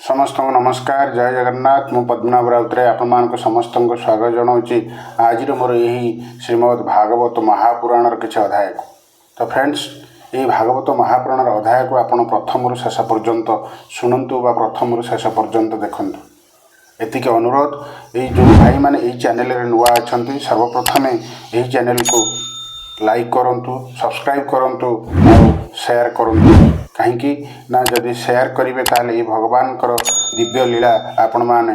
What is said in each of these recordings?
समस्त नमस्कार जय जगन्नाथ मु पद्मनाभ राउतरे आपण समस्त स्वागत जनाऊँगी आज मोर यही श्रीमद् भागवत महापुराण किसी अध्याय को। तो फ्रेंड्स ये भागवत महापुराण अध्याय को आपण प्रथम शेष पर्यंत शुणु बा प्रथम शेष पर्यंत देखु। एतिक अनुरोध ये जो भाई मैंने यही चैनल नुआ अच्छा सर्वप्रथमे यही चैनल को लाइक करूँ, सब्सक्राइब करूँ, शेयर करूँ। कहीं ना जदि शेयर करेंगे ताल ये भगवान दिव्य लीला आपण मैंने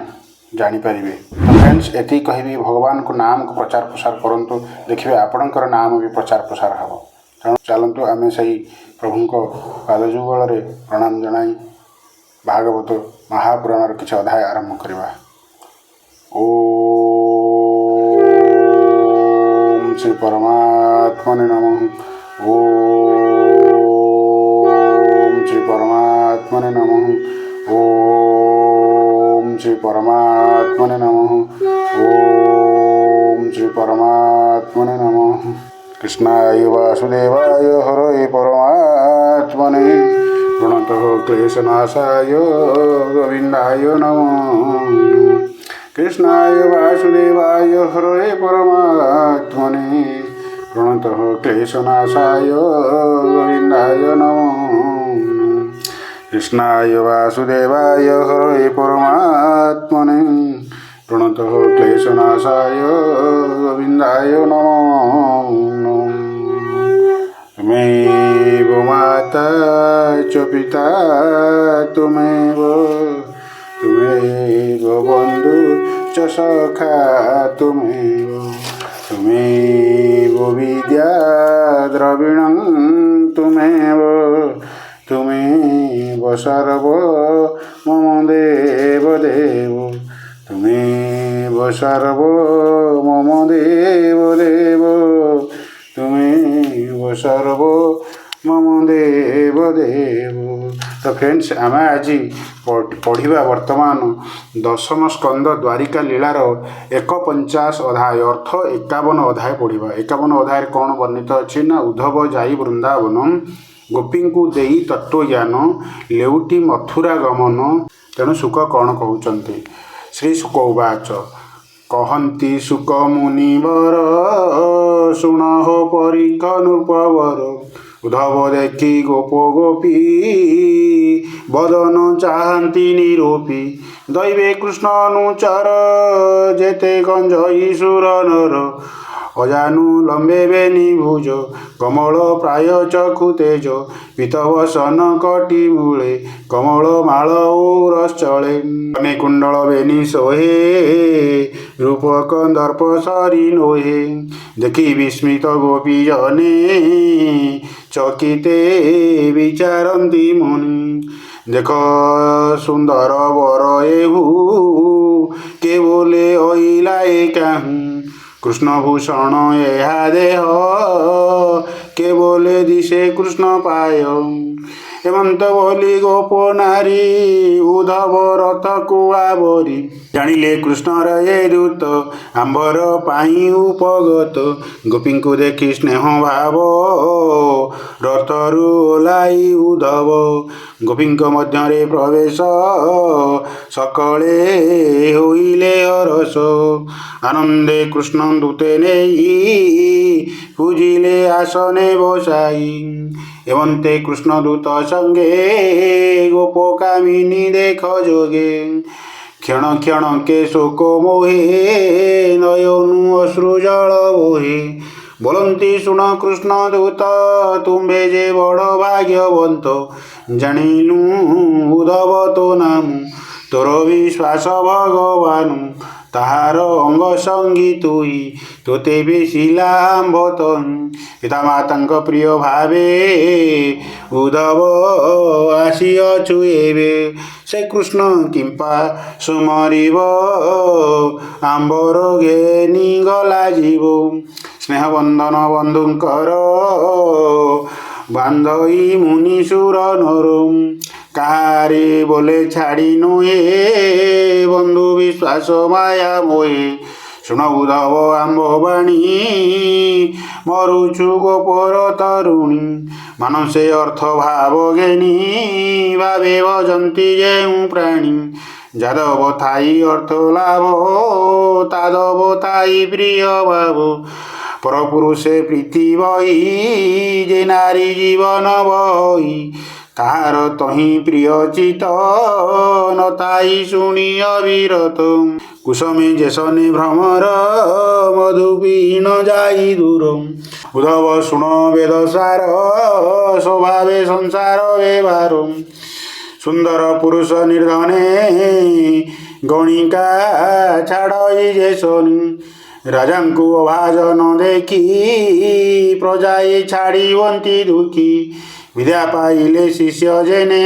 जानीपर। तो फ्रेंड्स एति कहि भगवान को नाम को प्रचार प्रसार करूँ, देखिए आपणकर नाम भी प्रचार प्रसार हम। तेणु चलतु आम से प्रभु को पादजुगल प्रणाम जनाई भागवत महापुराण किसी अध्याय आरंभ करवा। ओम श्री परमात्मने नमः। ओम श्री परमात्मने नमः। ओम श्री परमात्मने नमः। ओम श्री परमात्मने नमः। कृष्णाय वासुदेवाय हरये परमात्मने प्रणतः क्लेशनाशाय गोविन्दाय नमः। कृष्णाय वासुदेवाय हरये परमात्मने प्रणतः क्लेशनाशाय गोविन्दाय नमः। कृष्णाय वासुदेवाय हरये परमात्मने प्रणतः क्लेशनाशाय गोविन्दाय नमः। त्वमेव माता च पिता त्वमेव बन्धु च सखा त्वमेव विद्या द्रविणं त्वमेव सर्व मम देव त्वमेव सर्व मम देव त्वमेव सर्व मम देव। तो फ्रेंड्स आम आज पढ़ा वर्तमान दशम स्कंद द्वारिका लीलार 51 अध्याय अर्थ 51 अध्याय पढ़ा। 51 अध्याय कौन वर्णित अच्छी ना उद्धव जाई वृंदावन गोपी को देई तत्वज्ञान लेउटी मथुरा गमन। तेणु सुख कौन कहते श्री सुक उवाच कहती सुक मुनिवर शुण हो परीख नृपवर उद्धव देखी गोप गोपी बदन चाहती निरूपी दैवे कृष्ण अनुचर जेते गंजई सुर नर अजानु लंबे निभुज कमल प्राय चक्षु तेज पीतवसन कटी मूले कमल माल औरश्चले कने कुंडल बेनी सोहे रूप कंदर्प सरी नोहे देखी विस्मित गोपी जने चकिते विचारती मुनि देख सुंदर वर एहू के बोले ओइला काहू कृष्णभूषण यहा देह के बोले दिशे कृष्ण पाय हेमंत बोली गोप नारी उद्धव रथ कुआबरी जानिले कृष्णर ये दूत आंबर पाई उपगत गोपी को देखी स्नेह भाव रथरु ओह्लाई उद्धव गोपी मध्य प्रवेश सकले होइले हरस आनंदे कृष्ण दूते नहीं पूजिले आसने बसाई एवंते कृष्ण दूत संगे गोप कामिनी देख जोगे क्षण क्षण के शोक मोहे नयनु अश्रु जल बोहे बोलती शुण कृष्ण दूत तुम्बे जे बड़ भाग्यवंत जानिलु उद्धव तो नाम तोर विश्वास भगवान ताहार अंग संगी तुई तोते बेसिला आंबतन पिता माता प्रिय भावे उद्धव आसी अछु एबे से कृष्ण किंपा सुमरिब आंबर घेनी गला जीव स्नेह बंधन बंधुंकर बांधई मुनि सुर नरम काहारे बोले छाड़ी नुहे बंधु विश्वास माया मोहे ଶୁଣ ଉଦ୍ଧବ ଆମ୍ବବାଣୀ ମରୁଛୁ ଗୋପର ତରୁଣୀ ମାନସେ ଅର୍ଥ ଭାବ ଘେନି ଭାବେ ଭଜନ୍ତି ଯେଉଁ ପ୍ରାଣୀ ଯାଦବ ଥାଇ ଅର୍ଥ ଲାଭ ତାଦବ ଥାଇ ପ୍ରିୟ ଭାବ ପରପୁରୁଷେ ପ୍ରୀତି ବହି ଯେ ନାରୀ ଜୀବନ ବହି ତାହାର ତହିଁ ପ୍ରିୟ ଚିତ ନଥାଇ ଶୁଣି ଅବିରତ କୁସମେ ଯେସନେ ଭ୍ରମର ମଧୁବିହୀନ ଯାଇ ଦୂର ଉଦ୍ଧବ ଶୁଣ ବେଦସାର ସ୍ୱଭାବେ ସଂସାର ବ୍ୟବହାର ସୁନ୍ଦର ପୁରୁଷ ନିର୍ଧନେ ଗଣିକା ଛାଡ଼ଇ ଯେସନି ରାଜାଙ୍କୁ ଅଭାଜନ ଦେଖି ପ୍ରଜାଏ ଛାଡ଼ିବନ୍ତି ଦୁଃଖୀ ବିଦ୍ୟା ପାଇଲେ ଶିଷ୍ୟ ଯେନେ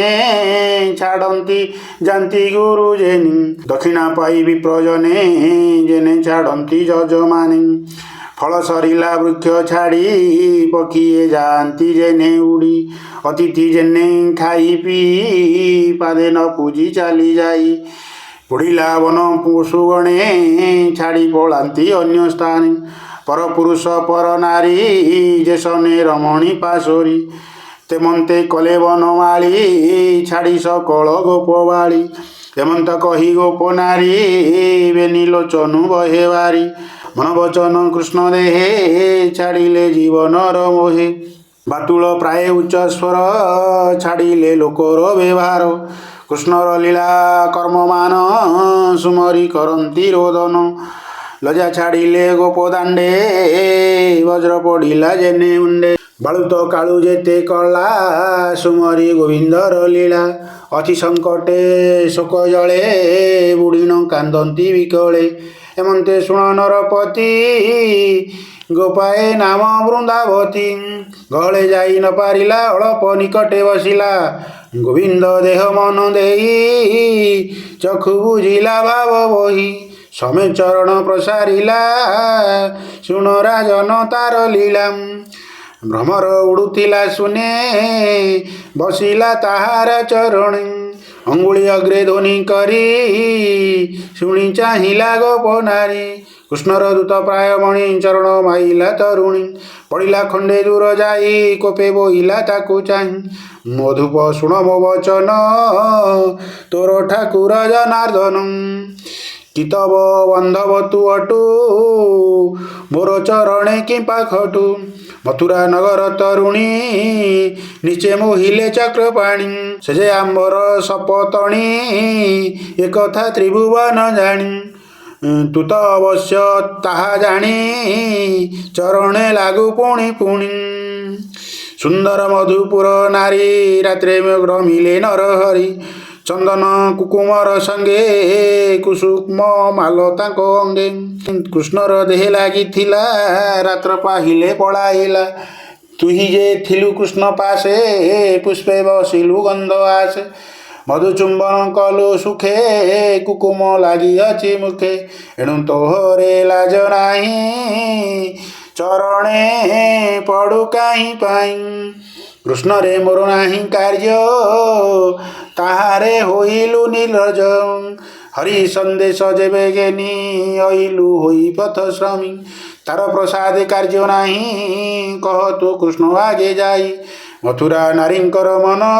ଛାଡ଼ନ୍ତି ଯାନ୍ତି ଗୁରୁ ଯେନି ଦକ୍ଷିଣା ପାଇ ବିପ୍ରଜନେ ଯେନେ ଛାଡ଼ନ୍ତି ଯଜମାନେ ଫଳ ସରିଲା ବୃକ୍ଷ ଛାଡ଼ି ପକ୍ଷୀଏ ଯାଆନ୍ତି ଯେନେ ଉଡ଼ି ଅତିଥି ଯେନେ ଖାଇ ପିଇ ପାଦେ ନ ପୂଜି ଚାଲି ଯାଇ ବୁଢ଼ିଲା ବନ ପଶୁଗଣେ ଛାଡ଼ି ପଳାନ୍ତି ଅନ୍ୟ ସ୍ଥାନେ ପରପୁରୁଷ ପର ନାରୀ ଯେସନେ ରମଣୀ ପାଶୋରୀ ତେମନ୍ତେ କଲେ ବନମାଳି ଛାଡ଼ି ସକଳ ଗୋପବାଳି ଏମନ୍ତ କହି ଗୋପ ନାରୀ ବେନି ଲୋଚନୁ ବହେ ବାରି ମନବଚନ କୃଷ୍ଣ ଦେହେ ଛାଡ଼ିଲେ ଜୀବନର ମୋହେ ବାତୁଳ ପ୍ରାୟ ଉଚ୍ଚ ସ୍ୱର ଛାଡ଼ିଲେ ଲୋକର ବ୍ୟବହାର କୃଷ୍ଣର ଲୀଳା କର୍ମମାନ ସୁମରି କରନ୍ତି ରୋଦନ ଲଜା ଛାଡ଼ିଲେ ଗୋପ ଦାଣ୍ଡେ ବଜ୍ର ପଡ଼ିଲା ଯେନେ ମୁଣ୍ଡେ ବାଳୁତ କାଳୁ ଯେତେ କଳା ସୁମରି ଗୋବିନ୍ଦର ଲୀଳା ଅତି ସଙ୍କଟେ ଶୋକ ଜଳେ ବୁଢ଼ୀଣ କାନ୍ଦନ୍ତି ବିକଳେ ଏମନ୍ତେ ଶୁଣ ନରପତି ଗୋପାଏ ନାମ ବୃନ୍ଦାବତୀ ଗହଳେ ଯାଇ ନ ପାରିଲା ଅଳପ ନିକଟେ ବସିଲା ଗୋବିନ୍ଦ ଦେହ ମନ ଦେଇ ଚକ୍ଷୁ ବୁଝିଲା ଭାବ ବହି ସମେ ଚରଣ ପ୍ରସାରିଲା ଶୁଣ ରାଜନ ତାର ଲୀଳା ଭ୍ରମର ଉଡ଼ୁଥିଲା ଶୁନେ ବସିଲା ତାହାର ଚରଣୀ ଅଙ୍ଗୁଳି ଅଗ୍ରେ ଧ୍ୱନି କରି ଶୁଣି ଚାହିଁଲା ଗୋପ ନାରୀ କୃଷ୍ଣର ଦୂତ ପ୍ରାୟ ମଣି ଚରଣ ମାଇଲା ତରୁଣୀ ପଡ଼ିଲା ଖଣ୍ଡେ ଦୂର ଯାଇ କୋପେ ବୋଇଲା ତାକୁ ଚାହିଁ ମଧୁପ ଶୁଣ ମୋ ବଚନ ତୋର ଠାକୁର ଜନାର୍ଦ୍ଦନ କିତବ ବନ୍ଧବ ତୁ ଅଟୁ ମୋର ଚରଣେ କି ପାଖଟୁ ମଥୁରା ନଗର ତରୁଣୀ ନିଚେ ମୋହିଲେ ଚକ୍ରପାଣି ସେ ଯେ ଆମ୍ବର ସପତଣି ଏକଥା ତ୍ରିଭୁବନ ଜାଣି ତୁ ତ ଅବଶ୍ୟ ତାହା ଜାଣି ଚରଣେ ଲାଗୁ ପୁଣି ପୁଣି ସୁନ୍ଦର ମଧୁପୁର ନାରୀ ରାତ୍ରେ ରମିଲେ ନରହରି ଚନ୍ଦନ କୁକୁମର ସଙ୍ଗେ କୁସୁମ ମାଲ ତାଙ୍କ ଅଙ୍ଗେ କୃଷ୍ଣର ଦେହେ ଲାଗିଥିଲା ରାତ୍ର ପାହିଲେ ପଳାଇଲା ତୁହି ଯେ ଥିଲୁ କୃଷ୍ଣ ପାଶେ ପୁଷ୍ପେ ବସିଲୁ ଗନ୍ଧ ଆସେ ମଧୁଚୁମ୍ବନ କଲୁ ସୁଖେ କୁକୁମ ଲାଗିଅଛି ମୁଖେ ଏଣୁ ତୋହରେ ଲାଜ ନାହିଁ ଚରଣେ ପଡ଼ୁ କାହିଁ ପାଇଁ କୃଷ୍ଣରେ ମୋର ନାହିଁ କାର୍ଯ୍ୟ ତାହାରେ ହୋଇଲୁ ନିର୍ଲଜ ହରି ସନ୍ଦେଶ ଯେବେ ଘେନି ଅଇଲୁ ହୋଇ ପଥଶ୍ରମୀ ତାର ପ୍ରସାଦେ କାର୍ଯ୍ୟ ନାହିଁ କହ ତୁ କୃଷ୍ଣ ଆଗେ ଯାଇ ମଥୁରା ନାରୀଙ୍କର ମନ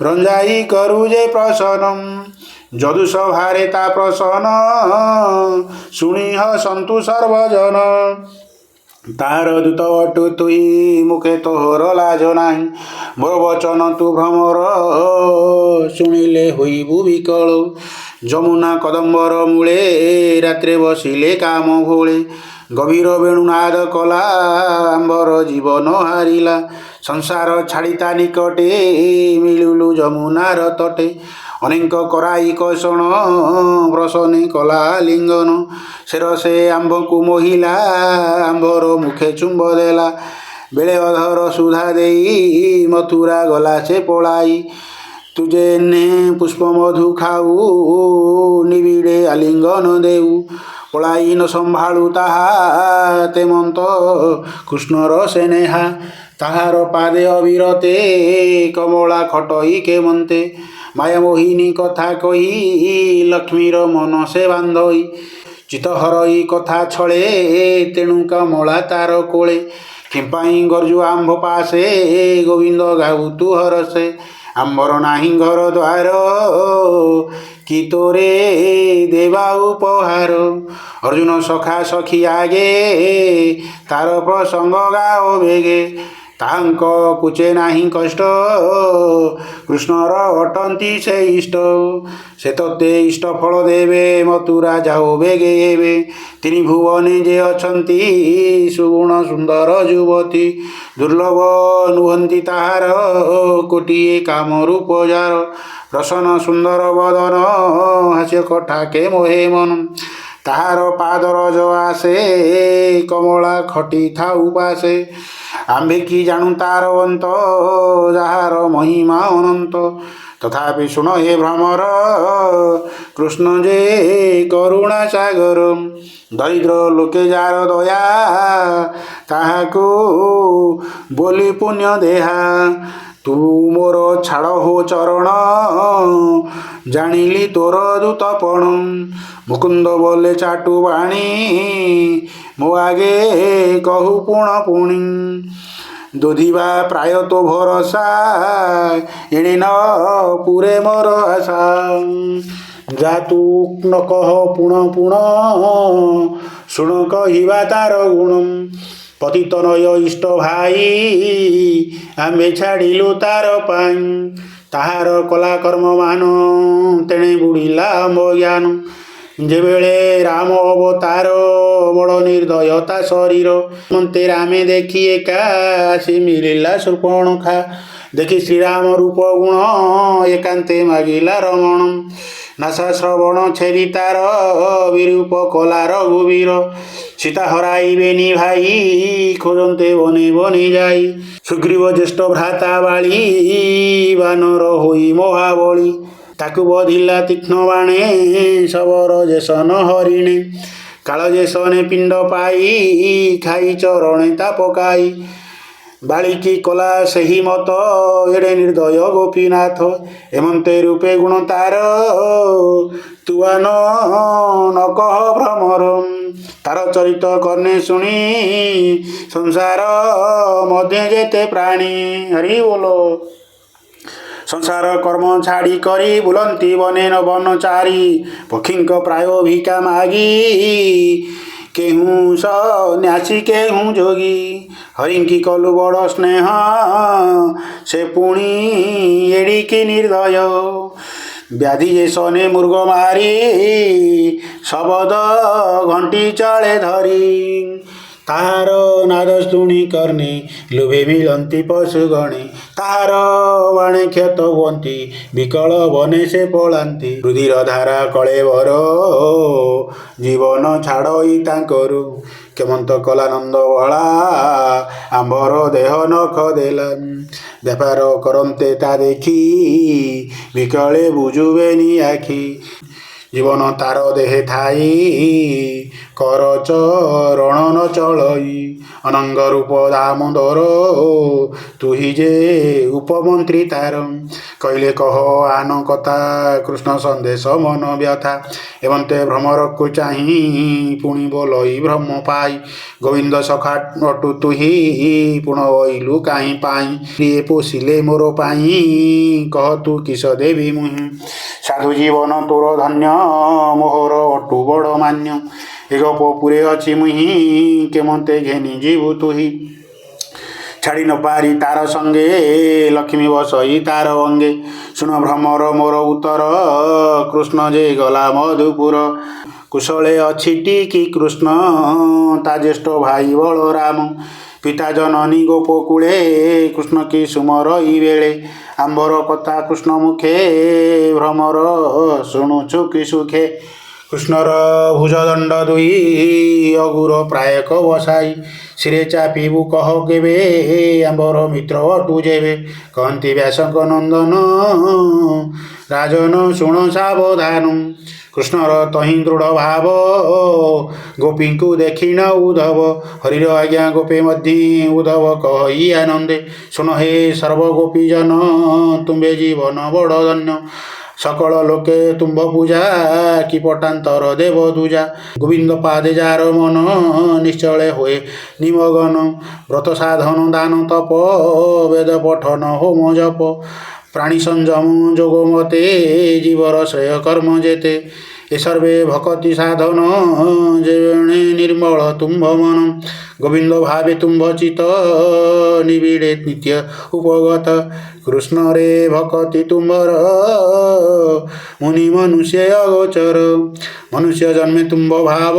ରଞ୍ଜାଇ କରୁ ଯେ ପ୍ରସନ୍ନ ଯଦୁ ସଭାରେ ତା ପ୍ରସନ୍ନ ଶୁଣି ହସନ୍ତୁ ସର୍ବଜନ ତାହାର ଦୂତ ଅଟୁ ତୁଇ ମୁଖେ ତୋହର ଲାଜ ନାହିଁ ମୋର ବଚନ ତୁ ଭ୍ରମର ଶୁଣିଲେ ହୋଇବୁ ବିକଳ ଯମୁନା କଦମ୍ବର ମୂଳେ ରାତ୍ରେ ବସିଲେ କାମ ଭୋଳେ ଗଭୀର ବେଣୁନାଦ କଲା ଆମ୍ବର ଜୀବନ ହାରିଲା ସଂସାର ଛାଡ଼ି ତା ନିକଟେ ମିଳିଲୁ ଯମୁନାର ତଟେ ଅନେକ କରାଇ କଷଣ ପ୍ରସନେ କଲା ଲିଙ୍ଗନ ସେ ଆମ୍ଭକୁ ମୋହିଲା ଆମ୍ଭର ମୁଖେ ଚୁମ୍ବ ଦେଲା ବେଳେ ଅଧର ସୁଧା ଦେଇ ମଥୁରା ଗଲା ସେ ପଳାଇ ତୁ ଯେନେ ପୁଷ୍ପ ମଧୁ ଖାଉ ନିବିଡ଼େ ଆଲିଙ୍ଗନ ଦେଉ ପଳାଇ ନ ସମ୍ଭାଳୁ ତାହା ତେମନ୍ତ କୃଷ୍ଣର ସେନେହା ତାହାର ପାଦେ ଅବିରତେ କମଳା ଖଟଇ କେମନ୍ତେ ମାୟାମୋହିନୀ କଥା କହି ଲକ୍ଷ୍ମୀର ମନ ସେ ବାନ୍ଧଇ ଚିତ ହରଇ କଥା ଛଳେ ତେଣୁ କମଳା ତାର କୋଳେ କିମ୍ପାଇଁ ଗର୍ଜୁ ଆମ୍ଭ ପାଶେ ଗୋବିନ୍ଦ ଗାଉ ତୁ ହରସେ ଆମ୍ବର ନାହିଁ ଘର ଦ୍ୱାର କି ତୋରେ ଦେବା ଉପହାର ଅର୍ଜୁନ ସଖା ସଖୀ ଆଗେ ତାର ପ୍ରସଙ୍ଗ ଗାଓ ବେଗେ ତାଙ୍କ କୁଚେ ନାହିଁ କଷ୍ଟ କୃଷ୍ଣର ଅଟନ୍ତି ସେ ଇଷ୍ଟ ସେ ତତେ ଇଷ୍ଟ ଫଳ ଦେବେ ମଥୁରା ଯାଓ ବେଗେ ଏବେ ତିନି ଭୁବନେ ଯେ ଅଛନ୍ତି ସୁଗୁଣ ସୁନ୍ଦର ଯୁବତୀ ଦୁର୍ଲଭ ନୁହନ୍ତି ତାହାର କୋଟିଏ କାମ ରୂପ ଯାର ରସନ ସୁନ୍ଦର ବଦନ ହାସ୍ୟ କଟାକେ ମୋହେ ମନ ତାହାର ପାଦରଜ ଆସେ କମଳା ଖଟି ଥାଉ ପାଶେ ଆମ୍ଭେ କି ଜାଣୁ ତାର ଅନ୍ତ ଯାହାର ମହିମା ଅନନ୍ତ ତଥାପି ଶୁଣ ହେ ଭ୍ରମର କୃଷ୍ଣ ଯେ କରୁଣା ସାଗର ଦରିଦ୍ର ଲୋକେ ଯାର ଦୟା ତାହାକୁ ବୋଲି ପୁଣ୍ୟ ଦେହା ତୁ ମୋର ଛାଡ଼ ହୋ ଚରଣ ଜାଣିଲି ତୋର ଦୂତପଣ ମୁକୁନ୍ଦ ବୋଲେ ଚାଟୁ ବାଣୀ ମୋ ଆଗେ କହୁ ପୁଣ ପୁଣି ଦୋଧିବା ପ୍ରାୟ ତୋ ଭରସା ଏଣେ ନ ପୁରେ ମୋର ଆଶା ଯା ତୁ ନ କହ ପୁଣ ପୁଣ ଶୁଣ କହିବା ତାର ଗୁଣ ପତିତ ନୟ ଇଷ୍ଟ ଭାଇ ଆମ୍ଭେ ଛାଡ଼ିଲୁ ତାର ପାଇଁ ତାହାର କଲା କର୍ମ ମାନ ତେଣେ ବୁଡ଼ିଲା ଆମ୍ଭ ଜ୍ଞାନ ଯେବେଳେ ରାମ ଅବତାର ବଡ଼ ନିର୍ଦ୍ଦୟ ତା ଶରୀର ମନ୍ତେ ରାମେ ଦେଖି ଏକା ଆସି ମିଳିଲା ଶୂର୍ପଣଖା ଦେଖି ଶ୍ରୀରାମ ରୂପ ଗୁଣ ଏକାନ୍ତେ ମାଗିଲା ରମଣ ନାସା ଶ୍ରବଣ ଛେଦି ତାର ବିରୂପ କଲା ରଘୁବୀର ସୀତା ହରାଇବେନି ଭାଇ ଖୋଜନ୍ତେ ବନେ ବନେ ଯାଇ ସୁଗ୍ରୀବ ଜ୍ୟେଷ୍ଠ ଭ୍ରାତା ବାଳି ବାନର ହୋଇ ମହାବଳି ତାକୁ ବଧିଲା ତୀକ୍ଷ୍ଣ ବାଣେ ଶବର ଯେସନ ହରିଣେ କାଳ ଯେସନେ ପିଣ୍ଡ ପାଇ ଖାଇ ଚରଣେ ତା ପକାଇ ବାଳିକି କଲା ସେହି ମତ ଏଡ଼େ ନିର୍ଦ୍ଦୟ ଗୋପୀନାଥ ଏମନ୍ତେ ରୂପେ ଗୁଣ ତାର ତୁଆନ ନ କହ ଭ୍ରମର ତାର ଚରିତ କର୍ଣ୍ଣେ ଶୁଣି ସଂସାର ମଧ୍ୟ ଯେତେ ପ୍ରାଣୀ ହରି ବୋଲ ସଂସାର କର୍ମ ଛାଡ଼ି କରି ବୁଲନ୍ତି ବନେ ବନଚାରୀ ପକ୍ଷୀଙ୍କ ପ୍ରାୟ ଭିକା ମାଗି କେହୁଁ ସନ୍ୟାସୀ କେହୁଁ ଯୋଗୀ ହରିଙ୍କି କଲୁ ବଡ଼ ସ୍ନେହ ସେ ପୁଣି ଏଡ଼ିକି ନିର୍ଦ୍ଦୟ ବ୍ୟାଧି ଯେ ସନେ ମୃଗ ମାରି ଶବଦ ଘଣ୍ଟି ଚଳେ ଧରି ତାହାର ନାଦ ଶୁଣି କର୍ଣ୍ଣେ ଲୋଭେ ମିଳନ୍ତି ପଶୁ ଗଣେ ତାହାର ବାଣେ କ୍ଷତ ହୁଅନ୍ତି ବିକଳ ବନେ ସେ ପଳାନ୍ତି ରୁଧିର ଧାରା କଳେବର ଜୀବନ ଛାଡ଼ଇ ତାଙ୍କରୁ କେମନ୍ତ କଲା ନନ୍ଦ ବଳା ଆମ୍ଭର ଦେହ ନଖ ଦେଲା ବେପାର କରନ୍ତେ ତା ଦେଖି ବିକଳେ ବୁଝୁବେନି ଆଖି ଜୀବନ ତାର ଦେହେ ଥାଇ କର ଚରଣ ନ ଚଳଇ ଅନଙ୍ଗ ରୂପ ଦାମୋଦର ତୁହି ଯେ ଉପମନ୍ତ୍ରୀ ତାର କହିଲେ କହ ଆନ କଥା କୃଷ୍ଣ ସନ୍ଦେଶ ମନ ବ୍ୟଥା ଏମନ୍ତେ ଭ୍ରମରକୁ ଚାହିଁ ପୁଣି ବୋଲଇ ଭ୍ରମ ପାଇ ଗୋବିନ୍ଦ ସଖା ଅଟୁ ତୁହି ପୁଣ ବଇଲୁ କାହିଁ ପାଇଁ ପ୍ରିୟ ପୋଷିଲେ ମୋର ପାଇଁ କହ ତୁ କିସ ଦେବି ମୁହିଁ ସାଧୁ ଜୀବନ ତୋର ଧନ୍ୟ ମୋହର ଅଟୁ ବଡ଼ ମାନ୍ୟ ଏ ଗପ ପୁରେ ଅଛି ମୁହିଁ କେମନ୍ତେ ଘେନି ଯିବୁ ତୁହି ଛାଡ଼ି ନ ପାରି ତାର ସଙ୍ଗେ ଲକ୍ଷ୍ମୀ ବସଇ ତାର ଅଙ୍ଗେ ଶୁଣ ଭ୍ରମର ମୋର ଉତ୍ତର କୃଷ୍ଣ ଯେ ଗଲା ମଧୁପୁର କୁଶଳେ ଅଛିଟି କି କୃଷ୍ଣ ତା ଜ୍ୟେଷ୍ଠ ଭାଇ ବଳରାମ ପିତା ଜନନୀ ଗୋପକୂଳେ କୃଷ୍ଣ କି ସୁମର ଇ ବେଳେ ଆମ୍ବର କଥା କୃଷ୍ଣ ମୁଖେ ଭ୍ରମର ଶୁଣୁଛୁ କି ସୁଖେ କୃଷ୍ଣର ଭୁଜଦଣ୍ଡ ଦୁଇ ଅଗୁର ପ୍ରାୟକ ବସାଇ ଶିରେ ଚାପିବୁ କହ କେବେ ଆମ୍ବର ମିତ୍ର ଅଟୁ ଯେବେ କହନ୍ତି ବ୍ୟାସଙ୍କ ନନ୍ଦନ ରାଜନ ଶୁଣ ସାବଧାନ କୃଷ୍ଣର ତହିଁ ଦୃଢ଼ ଭାବ ଗୋପୀଙ୍କୁ ଦେଖିଣ ଉଦ୍ଧବ ହରିର ଆଜ୍ଞା ଗୋପୀ ମଧ୍ୟ ଉଦ୍ଧବ କହି ଆନନ୍ଦେ ଶୁଣ ହେ ସର୍ବ ଗୋପୀଜନ ତୁମ୍ଭେ ଜୀବନ ବଡ଼ ଧନ୍ୟ सकल लोके तुम्भ पूजा कि पटान्तर देव दूजा गोविंद पादे जार मन निश्चल हुए निमगन व्रत साधन दान तप वेद पठन होम जप प्राणी संयम जोग मते जीवर श्रेय कर्म जेते ए सर्वे भक्ति साधन जेणे निर्मल तुम्भ मन गोविंद भावे तुम्भ चित निबिड़े नित्य उपगत कृष्ण रे भक्ति तुम्भर मुनि मनुष्य अगोचर मनुष्य जन्मे तुम्भ भाव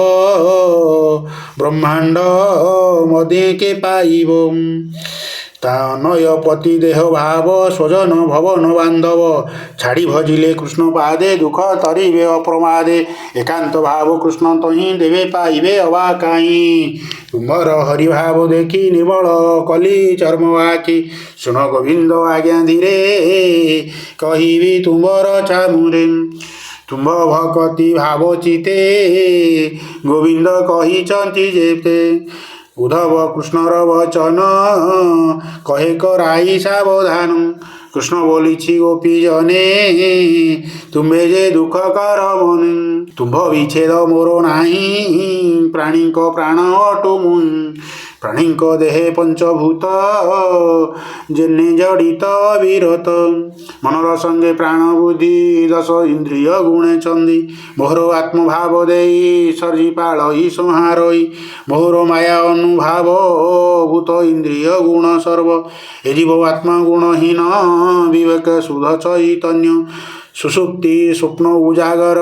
ब्रह्मांड मदे के पाइब तानय पति देह भाव स्वजन भवन बांधव छाड़ी भजिले कृष्ण पादे दुख तरिबे अप्रमादे एकांत भाव कृष्ण तही देवे पाइबे अवा काई तुम्हार हरि भाव देखी निर्मल कली चर्म आखि सुन गोविंद आज्ञा धीरे कहिबी तुम्हार चामुरे तुम्भ भक्ति भाव चिते गोविंद कहिचंती जेते उद्धव कृष्णर वचन कहे कराई सावधान कृष्ण बोली गोपी जने तुम्हें जे दुख कर मन तुम्भ विच्छेद मोर नाही प्राणी को प्राण अटु मुई प्राणी को देहे पंचभूत जेने जड़ित विरत मनर संगे प्राण बुद्धि दश इंद्रिय गुणे चंदी मोहर आत्मभाव दे सर्जी पालई संहारई मोहर माया अनुभाव भूत इंद्रिय गुण सर्व ए जीव आत्मा गुणहीन विवेक शुद्ध चैतन्य सुसुप्ति स्वप्न उजागर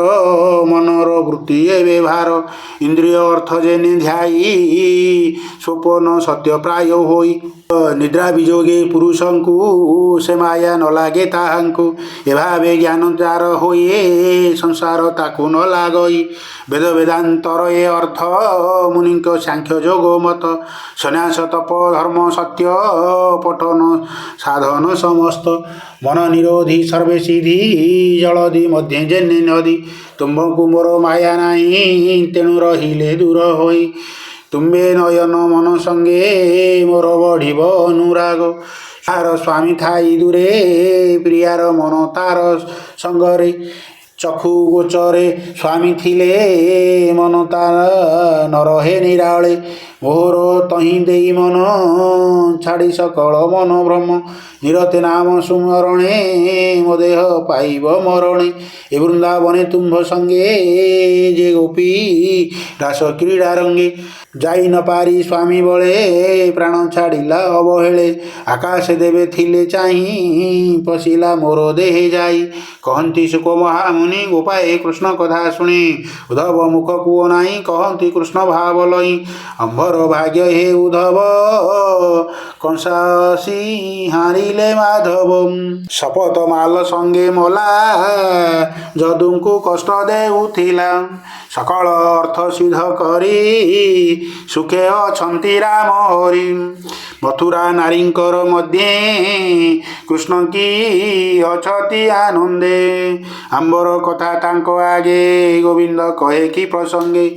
मनर वृत्ति व्यवहार इंद्रिय अर्थ जेने ध्यायी स्वप्न सत्य प्राय होई निद्रा विजोगे पुरुषंकु से माया न लागे ताहांकु एभावे ज्ञान तार होए संसार ताकु न लागई वेद वेदांतर ए अर्थ मुनिक सांख्य जोग मत सन्यास तप धर्म सत्य पठन साधन समस्त मन निरोधी सर्वे सिद्धि जलधि मध्य जेने नदी तुम्भकु मोर माया नाही तेणु रहिले दूर होई तुम्बे नयन मन संगे मोर बढ़िब अनुराग तार स्वामी थाई दूरे प्रियार मन तार संगरे चक्षु गोचरे स्वामी थिले मन तार न रहे निराळे मोहर तही देई मन छाड़ी सकल मन भ्रम निरते नाम सुमरणे मो देह पाइब मरणे ए वृंदावने तुम्भ संगे जे गोपी रास क्रीड़ा रंगे जाई न पारी स्वामी बळे प्राण छाड़िला अवहेले आकाश देवे थिले चाही पशिला मोर देहे जाई कहती सुख महामुनि गोपाए कृष्ण कथा शुणी उद्धव मुख कुओ नाही कहती कृष्ण भाव लई अंबर भाग्य हे उद्धव कंसासी हारिले माधव शपथ माल संगे मला जदुଙ୍କୁ कष्ट देउथिला सकल अर्थ सिद्ध करी सुखे अछंती राम हरि मथुरा नारींकर मध्य कृष्ण की अछति आनंदे आंबर कथा तांको आगे गोविंद कहे कि प्रसंगे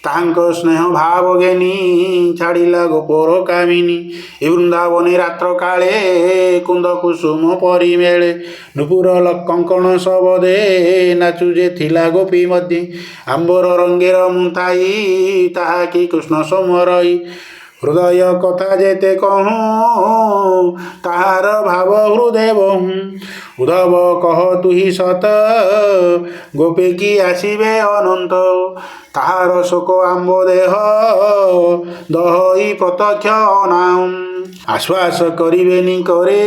तांको स्नेह भाव घेनी छाड़िला गोपर कामिनी ए वृंदावने रात्र काले कुंद कुसुम परिमेले नुपुर कंकण सबदे नाचुजे थिला गोपी मध्य आंबर रंगेर मुताई ताहा कि कृष्ण समरई हृदय कथा जेते कहूँ ताहार भाव हृदय उद्धव कह तुही सत गोपी की आसीबे अनंत ताहार शोक आंब देह दहई प्रत्यक्ष नाम आश्वास करिबेनी करे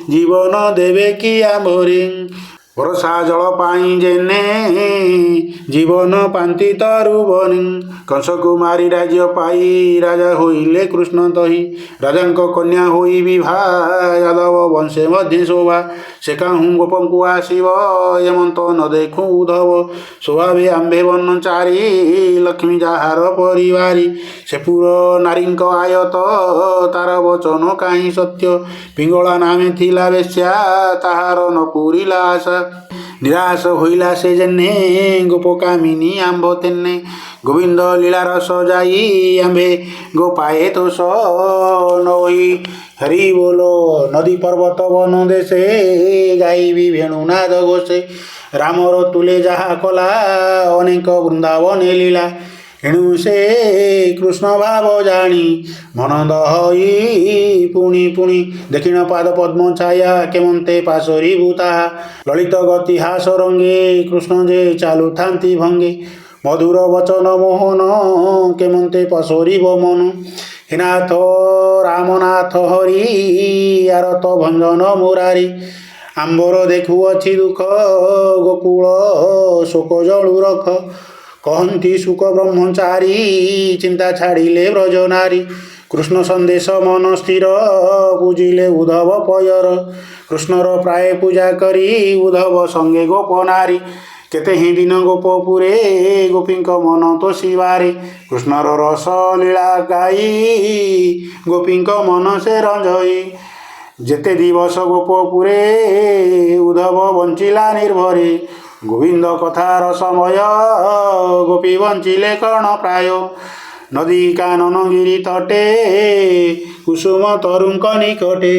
जीवन देवे कि आंबरे वर्षा जल पाई जेने जीवन पांति तरुबनी कंस कुमारी राज्य पाई राजा होइले कृष्ण तही राजांक कन्या होई विवाह यादव वंशे मध्य शोभा से कहूँ गोपंकु आसीब एमंत न देखू उद्धव स्वभावे आंबे वन चारी लक्ष्मी जाहार परिवारी से पुर नारींक आयत तार वचन काहीं सत्य पिंगला नामे थिला बेश्या ताहार न पुरिला आशा निराश होइला से जन्ने गोपकामिनी आंब तेन्ने गोविंद लीला रस जाई आंबे गोपाए तो सो नई हरि बोलो नदी पर्वत वन देशे गाइबी भेणुनाद घोषे रामर तुले जहा कला अनेक वृंदावन लीला एणु से कृष्ण भाव जानी मन दहई पुणी पुणी दक्षिण पाद पद्म छाया केमंते पाशरी भूता ललित गति हास रंगे कृष्ण जे चालू थांती भंगे मधुर वचन मोहन केमंते पसरिब मन हेनाथ रामनाथ हरि आरत भंजन मुरारी आंबर देखुअछि दुख गोकुल शोक जलु रख कहती सुख ब्रह्मचारी चिंता छाड़िले ब्रज नारी कृष्ण संदेश मन स्थिर पूजिले उद्धव पयर कृष्णर प्राय पूजा करी उद्धव संगे गोप नारी केते ही दिन गोपपुरे गोपींक मन तो शिवारे कृष्णर रस लीला गाई गोपींक मन से रंजई जेते दिवस गोपपुरे उद्धव बंचिला निर्भरे गोविंद कथार समय गोपी बंचिले कर्ण प्राय नदी कानन गिरी तटे कुसुम तरुंक निकटे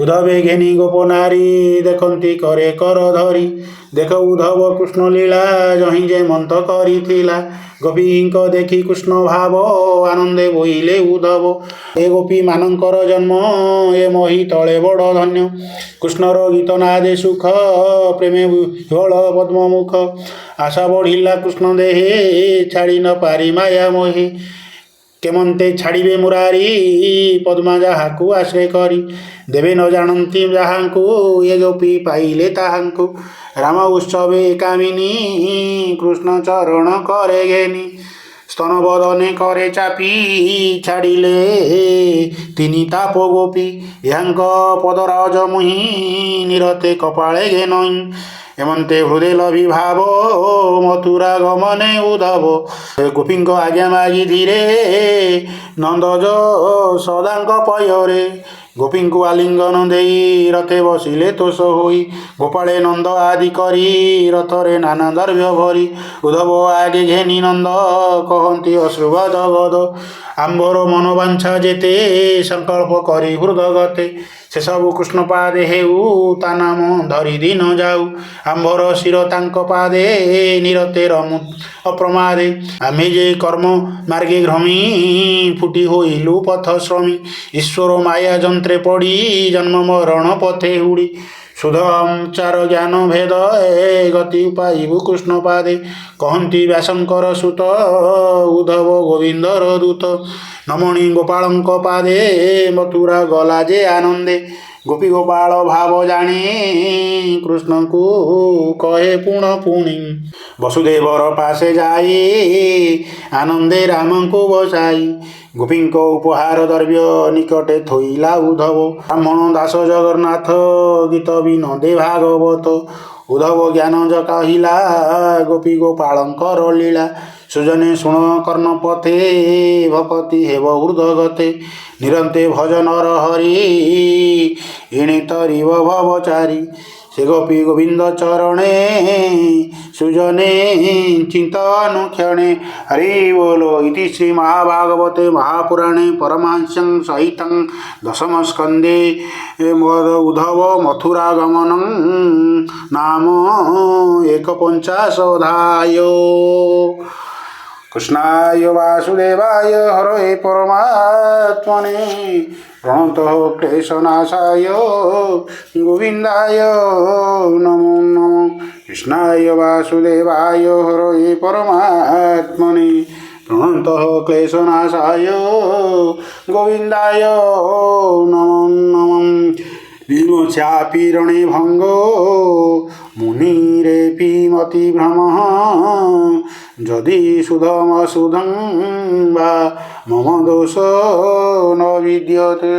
उद्धवे घेनी गोप नारी देखती करे कर धरी देख उद्धव कृष्ण लीला जही जे मंत करिथिला गोपींक देखी कृष्ण भाव आनंदे बोइले उद्धव ए गोपी मानकर जन्म ए मोहि तले बड़ धन्य कृष्णर गीत नादे सुख प्रेमे विह्वल पद्ममुख आशा बढ़िला कृष्ण देहे छाड़ी न पारी माया मोहे केमंते छाड़िबे मुरारी पद्मा जहाकू आश्रय करी देवे न जानती जहांकू ये गोपी पाइले ताहांकू राम उत्सवे कामिनी कृष्ण चरण करे घेनी स्तन बदने करे चापी छाड़िले तिनी ताप गोपी यांक पदराज मुहि निरते कपाळे घेनई एमंते हृदय लभि भाव मथुरा गमने उद्धव गोपींक आज्ञा मागी धीरे नंदज सदांक पयरे गोपींकु आलिंगन देई रथे बसिले तोष होई गोपाळे नंद आदि करी रथरे नाना द्रव्य भरी उद्धव आगे घेनी नंद कहती अश्रुगद गद आंबर मनोवांछा जेते संकल्प करी हृदगते से सबु कृष्ण पादे हेउ ता नाम धरी दिन जाऊ आंबर शिर तांक पादे निरते रमु अप्रमादे आमे जे कर्म मार्गे भ्रमी फुटी होइलु पथ श्रमी ईश्वर माया जंत्रे पड़ी जन्म मरण पथे उड़ी शुद्धचार ज्ञान भेद गति पाइबु कृष्ण पादे कहती व्यासंकर सुत उद्धव गोविंदर दूत नमणि गोपालंक पादे मथुरा गला जे आनंदे गोपी गोपाल भाव जानी कृष्ण को कहे पुण पुणी वसुदेवर पासे जाई आनंदे राम को बसाई गोपींक उपहार द्रव्य निकटे थोइला उद्धव ब्राह्मण दास जगन्नाथ गीत विनोदे भागवत उद्धव ज्ञान ज कहिला गोपी गोपालंकर लीला सुजने शुण कर्ण पथे भक्ति हेब हृदगते निरंते भजन हरि इणे तरिव भवचारी से गोपी गोविंद चरणे सुजने चिंतन क्षणे हरि बोलो इति श्री महाभागवते महापुराणे परमहंस्यं सहितं दशम स्कंदे उद्धव मथुरा गमनं नाम 51 कृष्णाय वासुदेवाय हरये परमात्मने प्रणतः क्लेशनाशाय गोविंदाय नमो नमो कृष्णाय वासुदेवाय हरये परमात्मने प्रणतः क्लेशनाशाय गोविंदाय नमो नमः विमोचापि रणे भंगो मुनिरेपि मतिभ्रमः यदि सुधम सुधं वा मम दोषो न विद्यते।